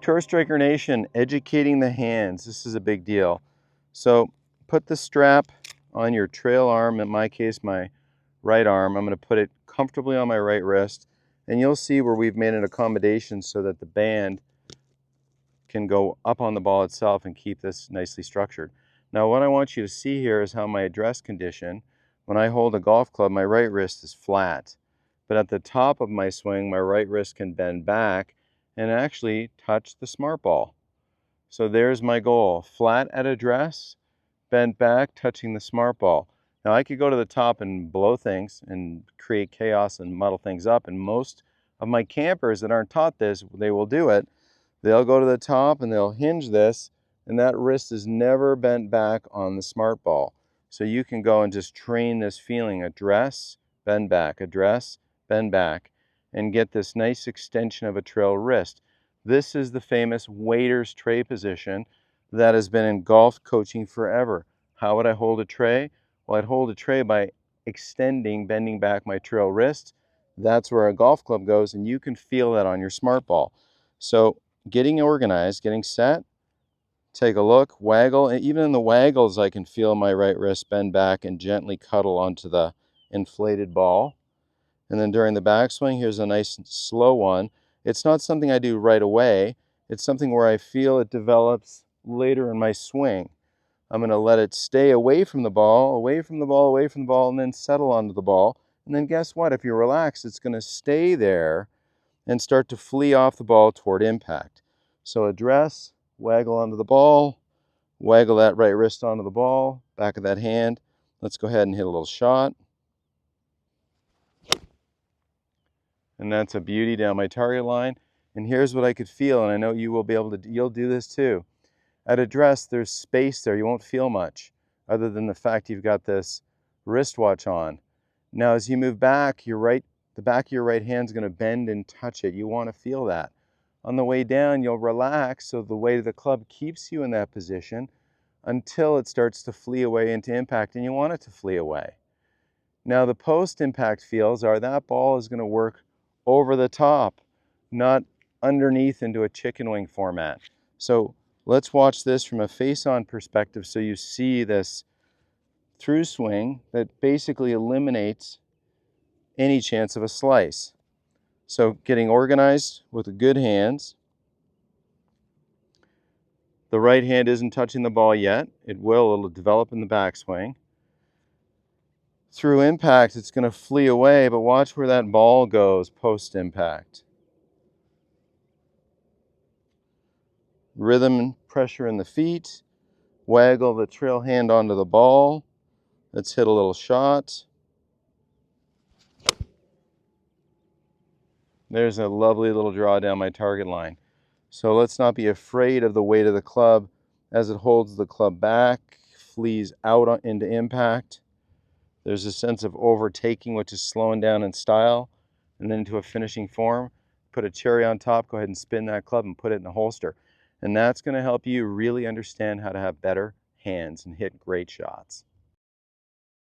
Tour Striker Nation, educating the hands. This is a big deal. So put the strap on your trail arm, in my case, my right arm. I'm going to put it comfortably on my right wrist, and you'll see where we've made an accommodation so that the band can go up on the ball itself and keep this nicely structured. Now what I want you to see here is how my address condition, when I hold a golf club, my right wrist is flat. But at the top of my swing, my right wrist can bend back and actually touch the smart ball. So there's my goal, flat at address, bent back, touching the smart ball. Now I could go to the top and blow things and create chaos and muddle things up, and most of my campers that aren't taught this, they will do it. They'll go to the top and they'll hinge this, and that wrist is never bent back on the smart ball. So you can go and just train this feeling, address, bend back, address, bend back, and get this nice extension of a trail wrist. This is the famous waiter's tray position that has been in golf coaching forever. How would I hold a tray? Well, I'd hold a tray by extending, bending back my trail wrist. That's where a golf club goes, and you can feel that on your smart ball. So getting organized, getting set, take a look, waggle, and even in the waggles I can feel my right wrist bend back and gently cuddle onto the inflated ball. And then during the backswing, here's a nice slow one. It's not something I do right away. It's something where I feel it develops later in my swing. I'm going to let it stay away from the ball, away from the ball, away from the ball, and then settle onto the ball. And then guess what? If you relax, it's going to stay there and start to flee off the ball toward impact. So address, waggle onto the ball, waggle that right wrist onto the ball, back of that hand. Let's go ahead and hit a little shot. And that's a beauty down my target line. And here's what I could feel, and I know you will be able to, you'll do this too. At address, there's space there. You won't feel much other than the fact you've got this wristwatch on. Now as you move back, the back of your right hand's going to bend and touch it. You want to feel that. On the way down, you'll relax so the weight of the club keeps you in that position until it starts to flee away into impact, and you want it to flee away. Now the post-impact feels are that ball is going to work over the top, not underneath into a chicken wing format. So let's watch this from a face-on perspective so you see this through swing that basically eliminates any chance of a slice. So getting organized with the good hands. The right hand isn't touching the ball yet. It'll develop in the backswing. Through impact, it's going to flee away, but watch where that ball goes post-impact. Rhythm and pressure in the feet. Waggle the trail hand onto the ball. Let's hit a little shot. There's a lovely little draw down my target line. So let's not be afraid of the weight of the club as it holds the club back, flees out into impact. There's a sense of overtaking, which is slowing down in style, and then into a finishing form. Put a cherry on top, go ahead and spin that club and put it in the holster. And that's going to help you really understand how to have better hands and hit great shots.